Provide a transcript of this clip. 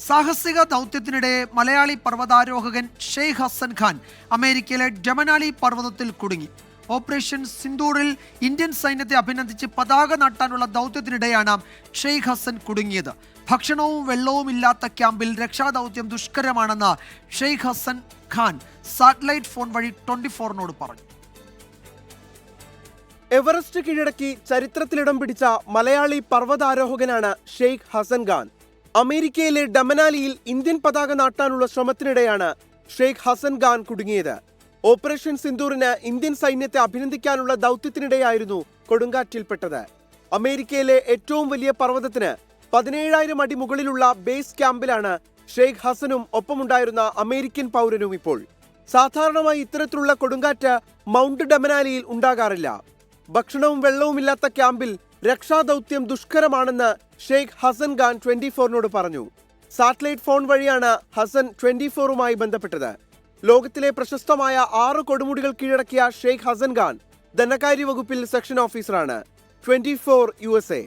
സാഹസിക ദൗത്യത്തിനിടെ മലയാളി പർവ്വതാരോഹകൻ ഷെയ്ഖ് ഹസൻ ഖാൻ അമേരിക്കയിലെ ഡമനാലി പർവ്വതത്തിൽ കുടുങ്ങി. ഓപ്പറേഷൻ സിന്ദൂറിൽ ഇന്ത്യൻ സൈന്യത്തെ അഭിനന്ദിച്ച് പതാക നാട്ടാനുള്ള ദൗത്യത്തിനിടെയാണ് ഷെയ്ഖ് ഹസൻ കുടുങ്ങിയത്. ഭക്ഷണവും വെള്ളവും ഇല്ലാത്ത ക്യാമ്പിൽ രക്ഷാദൗത്യം ദുഷ്കരമാണെന്ന് ഷെയ്ഖ് ഹസൻ ഖാൻ സാറ്റലൈറ്റ് ഫോൺ വഴി 24-നോട് പറഞ്ഞു. എവറസ്റ്റ് കീഴടക്കി ചരിത്രത്തിലിടം പിടിച്ച മലയാളി പർവ്വതാരോഹകനാണ് ഷെയ്ഖ് ഹസൻ ഖാൻ. അമേരിക്കയിലെ ഡമനാലിയിൽ ഇന്ത്യൻ പതാക നാട്ടാനുള്ള ശ്രമത്തിനിടെയാണ് ഷെയ്ഖ് ഹസൻ ഖാൻ കുടുങ്ങിയത്. ഓപ്പറേഷൻ സിന്ദൂറിന് ഇന്ത്യൻ സൈന്യത്തെ അഭിനന്ദിക്കാനുള്ള ദൗത്യത്തിനിടെയായിരുന്നു കൊടുങ്കാറ്റിൽപ്പെട്ടത്. അമേരിക്കയിലെ ഏറ്റവും വലിയ പർവ്വതത്തിന് 17,000 അടി മുകളിലുള്ള ബേസ് ക്യാമ്പിലാണ് ഷെയ്ഖ് ഹസനും ഒപ്പമുണ്ടായിരുന്ന അമേരിക്കൻ പൗരനും ഇപ്പോൾ. സാധാരണമായി ഇത്തരത്തിലുള്ള കൊടുങ്കാറ്റ് മൗണ്ട് ഡമനാലിയിൽ ഉണ്ടാകാറില്ല. ഭക്ഷണവും വെള്ളവുമില്ലാത്ത ക്യാമ്പിൽ രക്ഷാദൗത്യം ദുഷ്കരമാണെന്ന് ഷെയ്ഖ് ഹസൻ ഖാൻ 24-നോട് പറഞ്ഞു. സാറ്റലൈറ്റ് ഫോൺ വഴിയാണ് ഹസൻ 24-മായി ബന്ധപ്പെട്ടത്. ലോകത്തിലെ പ്രശസ്തമായ 6 കൊടുമുടികൾ കീഴടക്കിയ ഷെയ്ഖ് ഹസൻ ഖാൻ ധനകാര്യ വകുപ്പിൽ സെക്ഷൻ ഓഫീസറാണ്. 24 USA.